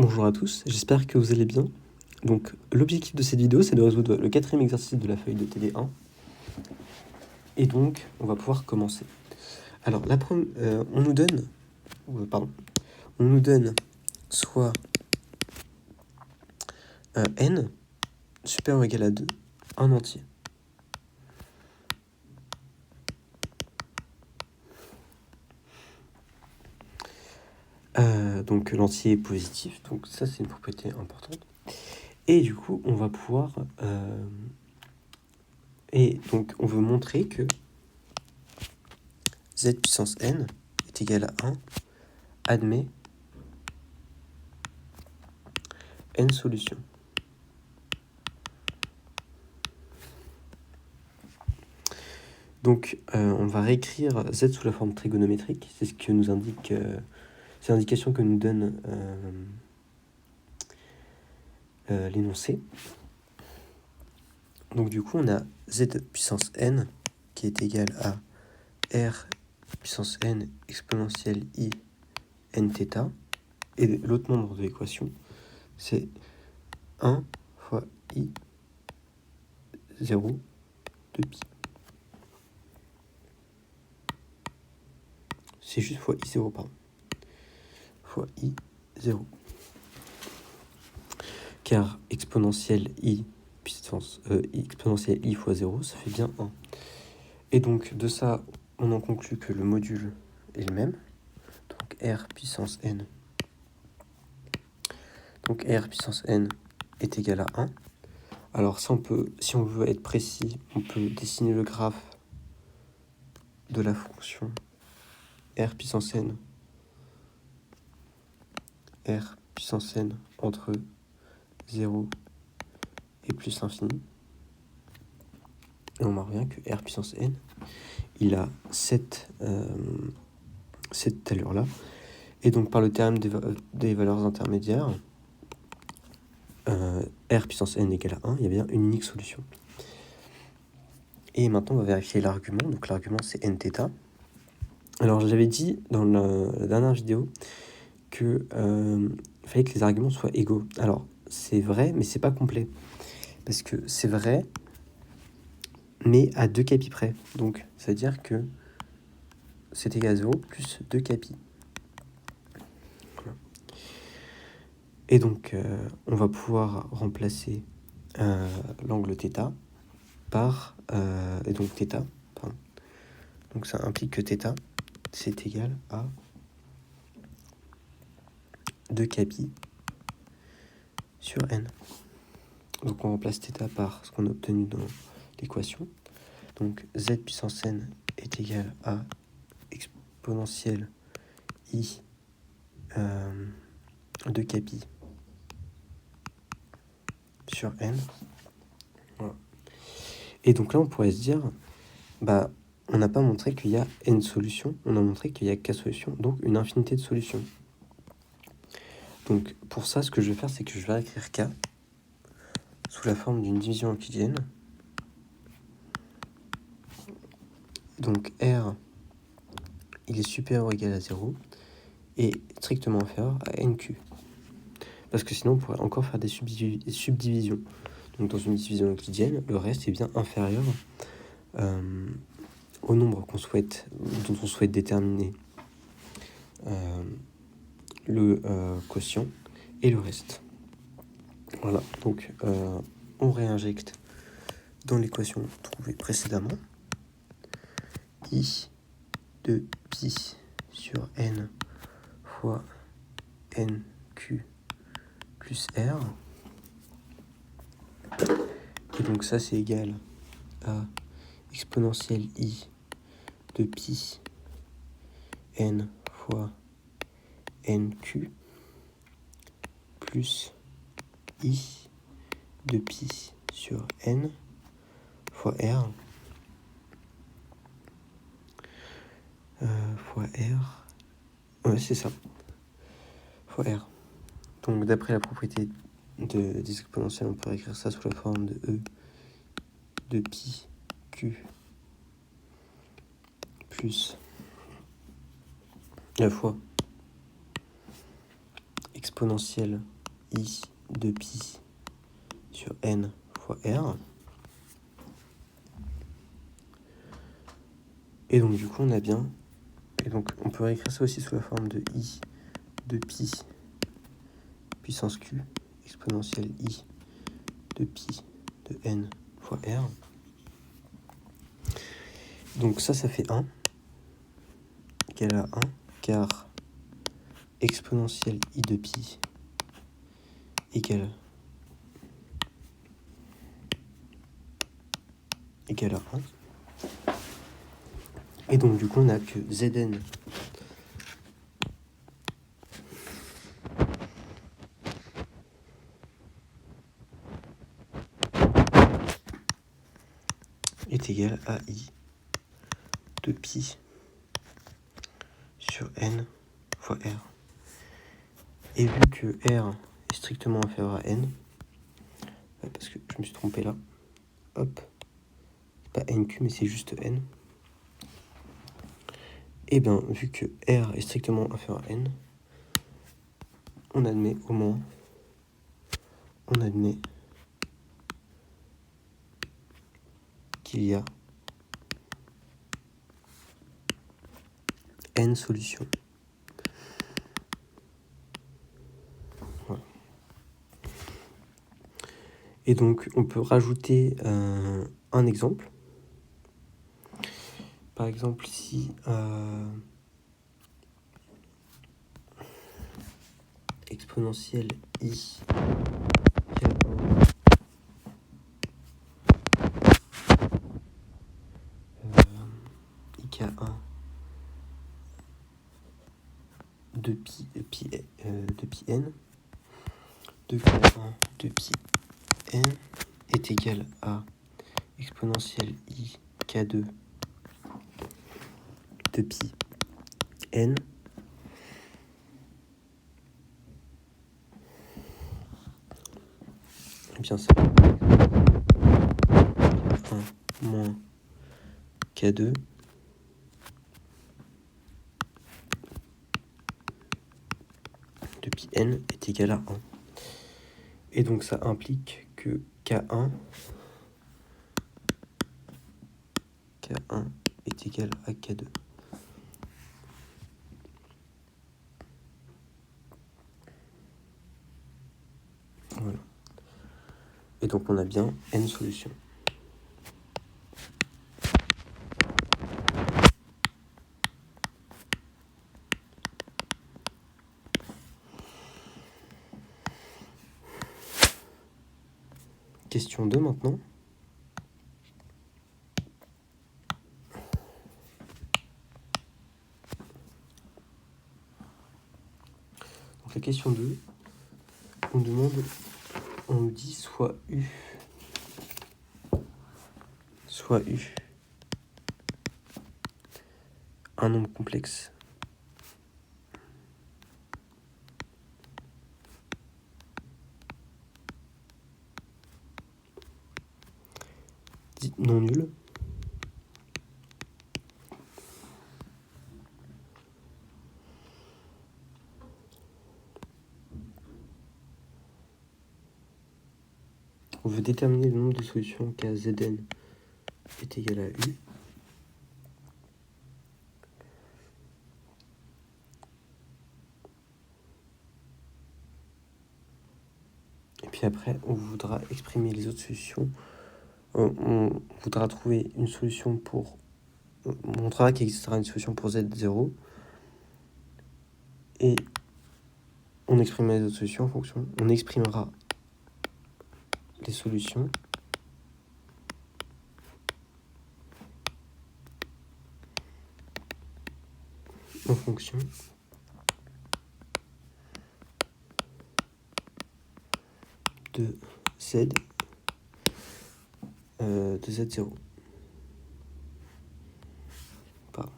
Bonjour à tous, j'espère que vous allez bien. Donc l'objectif de cette vidéo c'est de résoudre le quatrième exercice de la feuille de TD1. Et donc on va pouvoir commencer. Alors on nous donne soit n supérieur ou égal à 2, un entier. Donc l'entier est positif, donc ça c'est une propriété importante. Et du coup on va pouvoir... et donc on veut montrer que z puissance n est égal à 1, admet n solutions. Donc on va réécrire z sous la forme trigonométrique, c'est ce que nous indique, c'est l'indication que nous donne l'énoncé. Donc du coup on a z puissance n qui est égal à r puissance n exponentielle i n θ, et l'autre membre de l'équation c'est 1 fois i 0 de pi. C'est juste fois i0, pardon. Fois i0. Car exponentielle i puissance exponentielle i fois 0, ça fait bien 1. Et donc de ça, on en conclut que le module est le même. Donc r puissance n. Donc r puissance n est égal à 1. Alors ça, si on veut être précis, on peut dessiner le graphe de la fonction r puissance n entre 0 et plus l'infini. Et on voit bien que r puissance n, il a cette allure-là. Et donc par le théorème des valeurs intermédiaires, r puissance n égale à 1, il y a bien une unique solution. Et maintenant, on va vérifier l'argument. Donc l'argument, c'est nθ. Alors, j'avais dit dans la dernière vidéo que fallait que les arguments soient égaux. Alors, c'est vrai, mais c'est pas complet. Parce que c'est vrai, mais à 2 capi près. Donc, ça veut dire que c'est égal à 0 plus 2 capi. Voilà. Et donc, on va pouvoir remplacer l'angle θ par... et donc θ, pardon. Donc, ça implique que θ, c'est égal à 2 capi sur n. Donc on remplace θ par ce qu'on a obtenu dans l'équation. Donc z puissance n est égal à exponentielle i 2 capi sur n. Voilà. Et donc là on pourrait se dire, bah on n'a pas montré qu'il y a n solutions, on a montré qu'il y a k solutions, donc une infinité de solutions. Donc pour ça, ce que je vais faire, c'est que je vais écrire k sous la forme d'une division euclidienne. Donc r, il est supérieur ou égal à 0 et strictement inférieur à nq. Parce que sinon, on pourrait encore faire des subdivisions. Donc dans une division euclidienne, le reste est bien inférieur au nombre dont on souhaite déterminer le quotient et le reste. Voilà, donc on réinjecte dans l'équation trouvée précédemment i de pi sur n fois nq plus r. Et donc ça c'est égal à exponentielle i de pi n fois nq plus i de pi sur n fois r fois r. Ouais, c'est ça. Fois r. Donc d'après la propriété des exponentielles, on peut écrire ça sous la forme de e de pi q plus la fois exponentielle i de pi sur n fois r. Et donc du coup on a bien, et donc on peut réécrire ça aussi sous la forme de i de pi puissance q exponentielle i de pi de n fois r. Donc ça fait 1 égale à 1 car exponentielle i de pi égale à 1. Et donc du coup on a que Zn est égal à i de pi sur n fois r. Et vu que r est strictement inférieur à n, parce que je me suis trompé là, hop, c'est pas nq mais c'est juste n, et bien vu que r est strictement inférieur à n, on admet qu'il y a n solutions. Voilà. Et donc on peut rajouter un exemple. Par exemple, si exponentielle i k1 de pi n, de k1 de pi n est égal à exponentielle i k2 de pi n et bien ça k1 moins k2 de pi n est égal à 1. Et donc ça implique que k1 est égal à k2. Voilà. Et donc on a bien n solutions. Question 2 maintenant. Donc la question 2, on nous dit soit u un nombre complexe dit non nul, on veut déterminer le nombre de solutions qu'à Zn est égal à U. Et puis après, on voudra exprimer les autres solutions. On voudra trouver une solution pour... On montrera qu'il existera une solution pour Z0. Et on exprimera les autres solutions en fonction... On exprimera les solutions en fonction de Z de Z0. Pardon,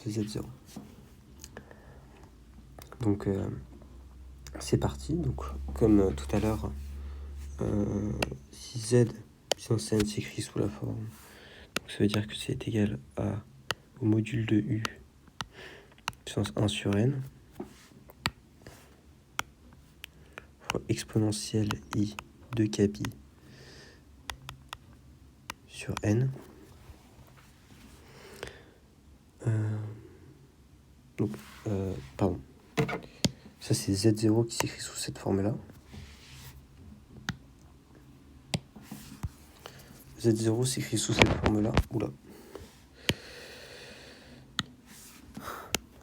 de Z0. Donc c'est parti. Donc comme tout à l'heure, si Z puissance n s'écrit sous la forme, donc ça veut dire que c'est égal au module de U puissance 1 sur n. fois exponentielle i de capi sur n. Pardon. Ça, c'est Z0 qui s'écrit sous cette forme-là. Z0 s'écrit sous cette forme-là. Oula.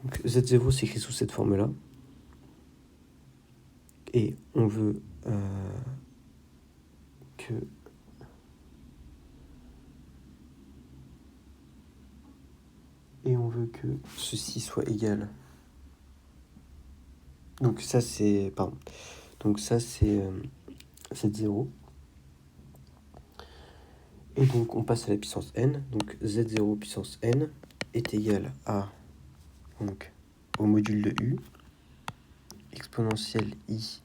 Donc, Z0 s'écrit sous cette forme-là. Et on veut que ceci soit égal. Donc ça c'est Z0. Et donc on passe à la puissance n. Donc Z0 puissance n est égal à, donc, au module de U, exponentielle I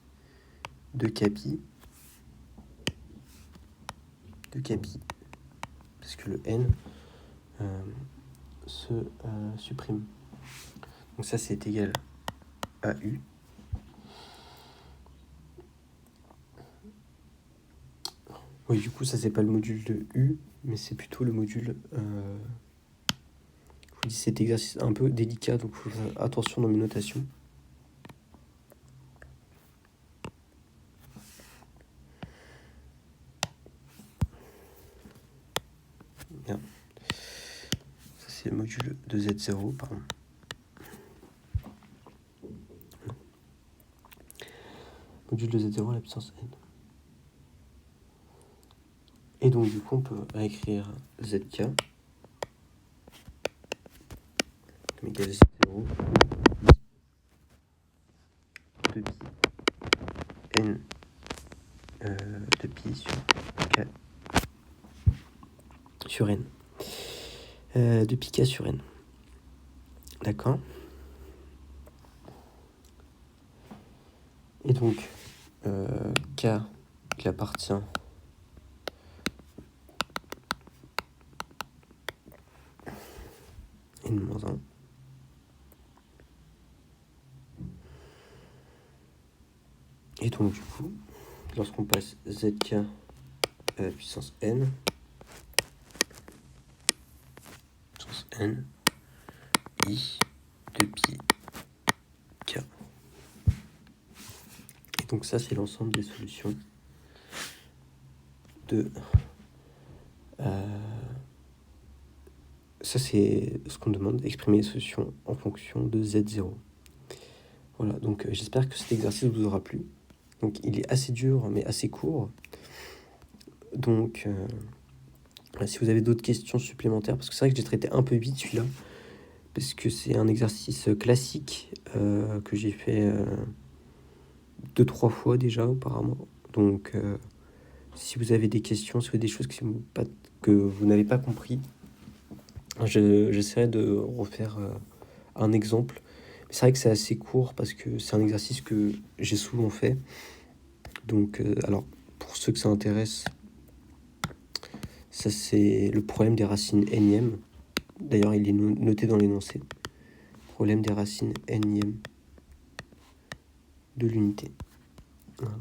de capi, parce que le n se supprime. Donc ça c'est égal à U. Oui, du coup ça c'est pas le module de U, mais c'est plutôt le module... Je vous dis, cet exercice un peu délicat, donc il faut faire attention dans mes notations. Bien. Ça c'est le module de Z0, pardon. Module de Z0 à la puissance n. Et donc du coup on peut réécrire ZK comme égal Z0 de pi n de pi sur k sur n. De pi k sur n. D'accord. Et donc k qui appartient n-1. Et donc du coup, lorsqu'on passe zk à la puissance n, i de pi k. Et donc ça c'est l'ensemble des solutions de... ça c'est ce qu'on demande, exprimer les solutions en fonction de Z0. Voilà, donc j'espère que cet exercice vous aura plu. Donc il est assez dur mais assez court. Donc si vous avez d'autres questions supplémentaires, parce que c'est vrai que j'ai traité un peu vite celui-là, parce que c'est un exercice classique que j'ai fait 2-3 fois déjà auparavant. Donc si vous avez des questions, si vous avez des choses que vous n'avez pas compris, j'essaierai de refaire un exemple. C'est vrai que c'est assez court parce que c'est un exercice que j'ai souvent fait. Donc, alors, pour ceux que ça intéresse, ça c'est le problème des racines n-ième. D'ailleurs, il est noté dans l'énoncé. Problème des racines n-ième de l'unité. Voilà.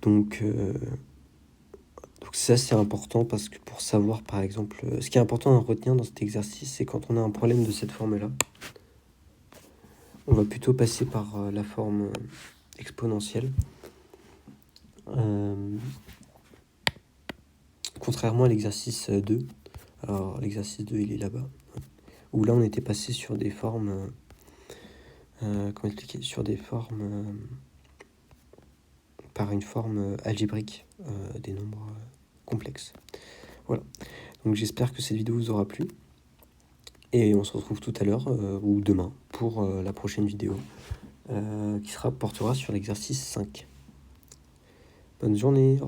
Donc ça c'est important parce que pour savoir par exemple, ce qui est important à retenir dans cet exercice, c'est quand on a un problème de cette forme-là, on va plutôt passer par la forme exponentielle. Contrairement à l'exercice 2, alors l'exercice 2 il est là-bas, où là on était passé sur des formes, comment expliquer, sur des formes par une forme algébrique des nombres complexes. Voilà, donc j'espère que cette vidéo vous aura plu, et on se retrouve tout à l'heure, ou demain, pour la prochaine vidéo, qui portera sur l'exercice 5. Bonne journée.